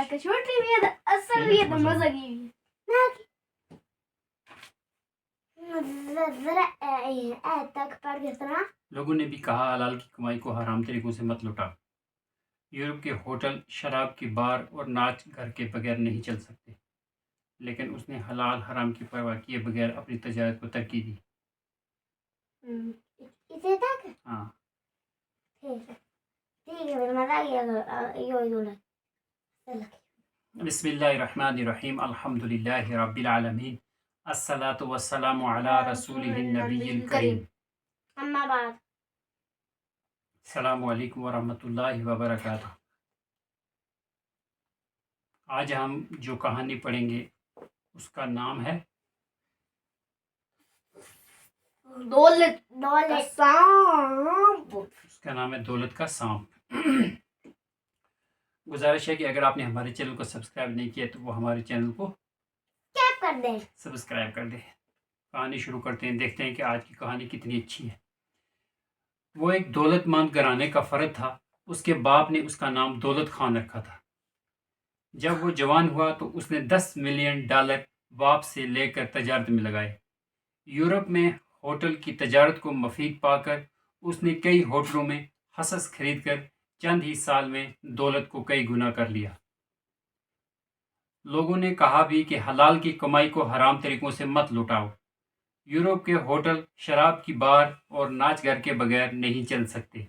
آج کا چھوٹی بھی ہے اصل بھی ہے تو مزہ کی بھی ہے. لوگوں نے بھی کہا حلال کی کمائی کو حرام طریقوں سے مت لوٹا. یورپ کے ہوٹل شراب کی بار اور ناچ گھر کے بغیر نہیں چل سکتے، لیکن اس نے حلال حرام کی پرواہ کیے بغیر اپنی تجارت کو ترقی دی. ہاں بسم اللہ الرحمن الرحیم الحمد للہ رب العالمین الصلاۃ والسلام علی رسولہ النبی الکریم. اما بعد. السلام علیکم ورحمۃ اللہ وبرکاتہ. آج ہم جو کہانی پڑھیں گے اس کا نام ہے دولت سانپ. اس کا نام ہے دولت کا سانپ. گزارش ہے کہ اگر آپ نے ہمارے چینل کو سبسکرائب نہیں کیا تو وہ ہمارے چینل کو کر دیں. سبسکرائب کر دیں. کہانی شروع کرتے ہیں، دیکھتے ہیں کہ آج کی کہانی کتنی اچھی ہے. وہ ایک دولت مند گھرانے کا فرد تھا. اس کے باپ نے اس کا نام دولت خان رکھا تھا. جب وہ جوان ہوا تو اس نے $10 ملین باپ سے لے کر تجارت میں لگائے. یورپ میں ہوٹل کی تجارت کو مفید پا کر اس نے کئی ہوٹلوں میں حصص خرید کر چند ہی سال میں دولت کو کئی گنا کر لیا. لوگوں نے کہا بھی کہ حلال کی کمائی کو حرام طریقوں سے مت لوٹاؤ. یورپ کے ہوٹل شراب کی بار اور ناچ گھر کے بغیر نہیں چل سکتے،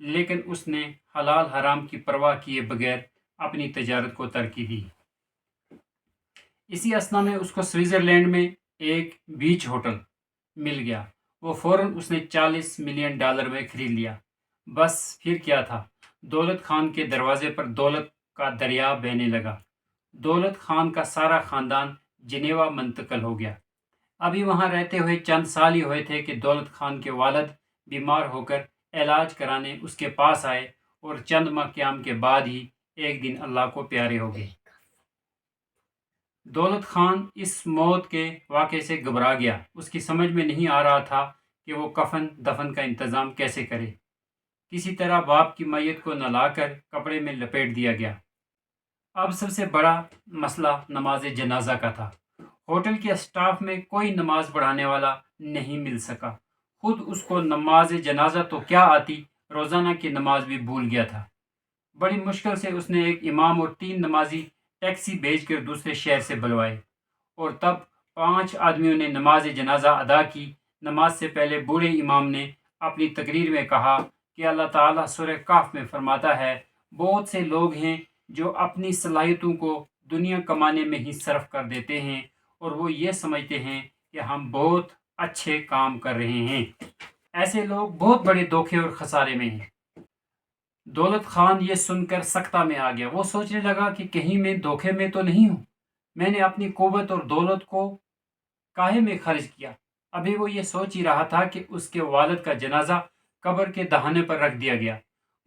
لیکن اس نے حلال حرام کی پرواہ کیے بغیر اپنی تجارت کو ترقی دی. اسی اثنا میں اس کو سوئٹزرلینڈ میں ایک بیچ ہوٹل مل گیا. وہ فوراً اس نے $40 ملین میں خرید لیا. بس پھر کیا تھا، دولت خان کے دروازے پر دولت کا دریا بہنے لگا. دولت خان کا سارا خاندان جنیوا منتقل ہو گیا. ابھی وہاں رہتے ہوئے چند سال ہی ہوئے تھے کہ دولت خان کے والد بیمار ہو کر علاج کرانے اس کے پاس آئے اور چند ماہ قیام کے بعد ہی ایک دن اللہ کو پیارے ہو گئے. دولت خان اس موت کے واقعے سے گھبرا گیا. اس کی سمجھ میں نہیں آ رہا تھا کہ وہ کفن دفن کا انتظام کیسے کرے. کسی طرح باپ کی میت کو نلا کر کپڑے میں لپیٹ دیا گیا. اب سب سے بڑا مسئلہ نماز جنازہ کا تھا. ہوٹل کے اسٹاف میں کوئی نماز پڑھانے والا نہیں مل سکا. خود اس کو نماز جنازہ تو کیا آتی، روزانہ کی نماز بھی بھول گیا تھا. بڑی مشکل سے اس نے ایک امام اور 3 نمازی ٹیکسی بھیج کر دوسرے شہر سے بلوائے، اور تب 5 آدمیوں نے نماز جنازہ ادا کی. نماز سے پہلے بوڑھے امام نے اپنی تقریر میں کہا کہ اللہ تعالیٰ سورہ کہف میں فرماتا ہے، بہت سے لوگ ہیں جو اپنی صلاحیتوں کو دنیا کمانے میں ہی صرف کر دیتے ہیں اور وہ یہ سمجھتے ہیں کہ ہم بہت اچھے کام کر رہے ہیں. ایسے لوگ بہت بڑے دھوکے اور خسارے میں ہیں. دولت خان یہ سن کر سکتہ میں آ گیا. وہ سوچنے لگا کہ کہیں میں دھوکے میں تو نہیں ہوں. میں نے اپنی قوت اور دولت کو کاہے میں خرچ کیا. ابھی وہ یہ سوچ ہی رہا تھا کہ اس کے والد کا جنازہ قبر کے دہانے پر رکھ دیا گیا.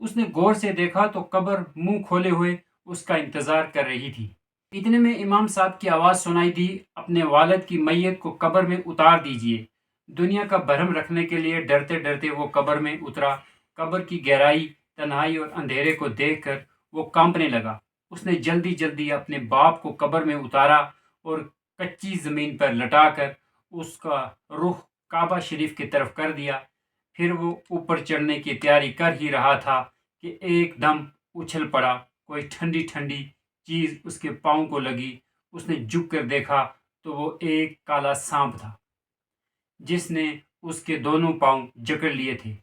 اس نے غور سے دیکھا تو قبر منہ کھولے ہوئے اس کا انتظار کر رہی تھی. اتنے میں امام صاحب کی آواز سنائی دی، اپنے والد کی میت کو قبر میں اتار دیجئے. دنیا کا بھرم رکھنے کے لیے ڈرتے ڈرتے وہ قبر میں اترا. قبر کی گہرائی، تنہائی اور اندھیرے کو دیکھ کر وہ کانپنے لگا. اس نے جلدی جلدی اپنے باپ کو قبر میں اتارا اور کچی زمین پر لٹا کر اس کا رخ کعبہ شریف کی طرف کر دیا. پھر وہ اوپر چڑھنے کی تیاری کر ہی رہا تھا کہ ایک دم اچھل پڑا. کوئی ٹھنڈی ٹھنڈی چیز اس کے پاؤں کو لگی. اس نے جھک کر دیکھا تو وہ ایک کالا سانپ تھا جس نے اس کے دونوں پاؤں جکڑ لیے تھے.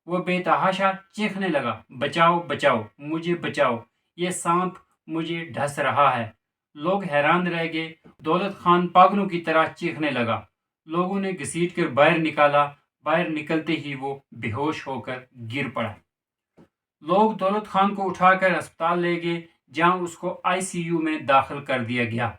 وہ بے تحاشا چیخنے لگا، بچاؤ بچاؤ، مجھے بچاؤ، یہ سانپ مجھے ڈھس رہا ہے. لوگ حیران رہ گئے. دولت خان پاگلوں کی طرح چیخنے لگا. لوگوں نے گھسیٹ کر باہر نکالا. باہر نکلتے ہی وہ بے ہوش ہو کر گر پڑا. لوگ دولت خان کو اٹھا کر ہسپتال لے گئے، جہاں اس کو ICU میں داخل کر دیا گیا.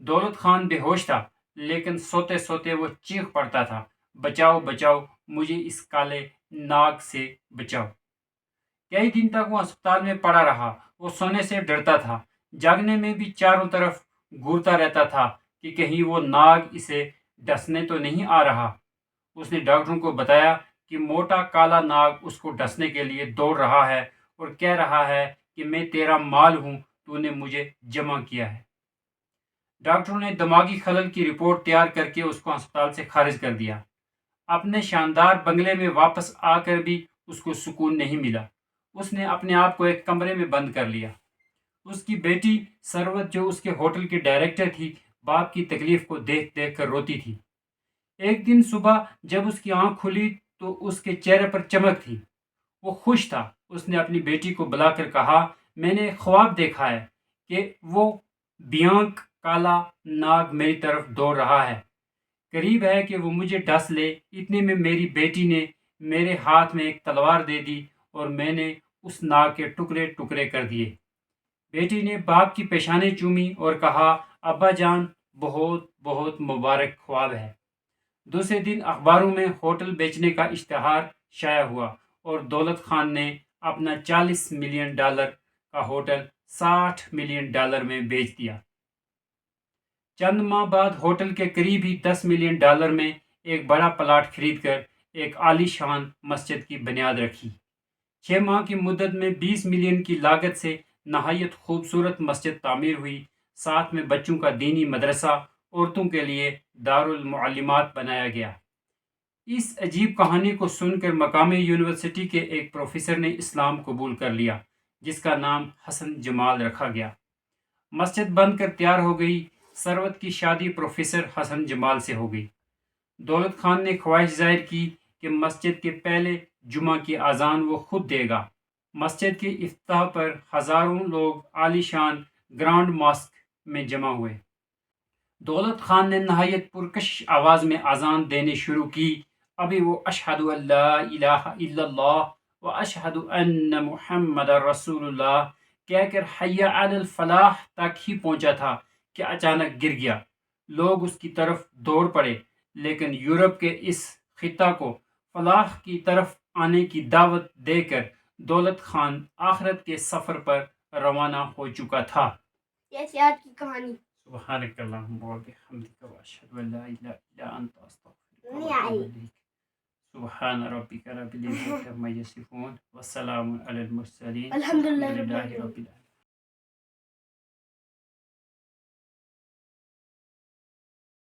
دولت خان بے ہوش تھا، لیکن سوتے سوتے وہ چیخ پڑتا تھا، بچاؤ بچاؤ، مجھے اس کالے ناگ سے بچاؤ. کئی دن تک وہ ہسپتال میں پڑا رہا. وہ سونے سے ڈرتا تھا، جاگنے میں بھی چاروں طرف گھورتا رہتا تھا کہ کہیں وہ ناگ اسے ڈسنے تو نہیں آ رہا. اس نے ڈاکٹروں کو بتایا کہ موٹا کالا ناگ اس کو ڈسنے کے لیے دوڑ رہا ہے اور کہہ رہا ہے کہ میں تیرا مال ہوں، تو نے مجھے جمع کیا ہے۔ ڈاکٹروں نے دماغی خلل کی رپورٹ تیار کر کے اس کو ہسپتال سے خارج کر دیا۔ اپنے شاندار بنگلے میں واپس آ کر بھی اس کو سکون نہیں ملا۔ اس نے اپنے آپ کو ایک کمرے میں بند کر لیا۔ اس کی بیٹی ثروت جو اس کے ہوٹل کی ڈائریکٹر تھی، باپ کی تکلیف کو دیکھ دیکھ کر روتی تھی۔ ایک دن صبح جب اس کی آنکھ کھلی تو اس کے چہرے پر چمک تھی۔ وہ خوش تھا۔ اس نے اپنی بیٹی کو بلا کر کہا، میں نے ایک خواب دیکھا ہے کہ وہ بیانک کالا ناگ میری طرف دوڑ رہا ہے، قریب ہے کہ وہ مجھے ڈس لے۔ اتنے میں میری بیٹی نے میرے ہاتھ میں ایک تلوار دے دی اور میں نے اس ناگ کے ٹکڑے ٹکڑے کر دیے۔ بیٹی نے باپ کی پیشانی چومی اور کہا، ابا جان بہت بہت مبارک خواب ہے۔ دوسرے دن اخباروں میں ہوٹل بیچنے کا اشتہار شائع ہوا اور دولت خان نے اپنا $40 ملین کا ہوٹل $60 ملین میں بیچ دیا۔ چند ماہ بعد ہوٹل کے قریب ہی $10 ملین میں ایک بڑا پلاٹ خرید کر ایک عالی شان مسجد کی بنیاد رکھی۔ 6 ماہ کی مدت میں 20 ملین کی لاگت سے نہایت خوبصورت مسجد تعمیر ہوئی۔ ساتھ میں بچوں کا دینی مدرسہ، عورتوں کے لیے دارالمعلمات بنایا گیا۔ اس عجیب کہانی کو سن کر مقامی یونیورسٹی کے ایک پروفیسر نے اسلام قبول کر لیا، جس کا نام حسن جمال رکھا گیا۔ مسجد بن کر تیار ہو گئی۔ ثروت کی شادی پروفیسر حسن جمال سے ہو گئی۔ دولت خان نے خواہش ظاہر کی کہ مسجد کے پہلے جمعہ کی اذان وہ خود دے گا۔ مسجد کے افتتاح پر ہزاروں لوگ عالی شان گرانڈ ماسک میں جمع ہوئے۔ دولت خان نے نہایت پرکشش آواز میں اذان دینے شروع کی۔ ابھی وہ اشہد ان لا الہ الا اللہ و اشہد ان محمد رسول اللہ کہہ کر حی علی الفلاح تک ہی پہنچا تھا کہ اچانک گر گیا۔ لوگ اس کی طرف دوڑ پڑے، لیکن یورپ کے اس خطہ کو فلاح کی طرف آنے کی دعوت دے کر دولت خان آخرت کے سفر پر روانہ ہو چکا تھا۔ یہ آج کی کہانی۔ سبحانک اللہم و بحمدک و اشہد ان لا الہ الا انت استغفرک و نہیں اتوب آئی۔ الیک۔ سبحان ربک رب العزۃ عما یصفون وسلام علی المرسلین الحمدللہ والحمد رب للہ العالمین۔ رب العالمین۔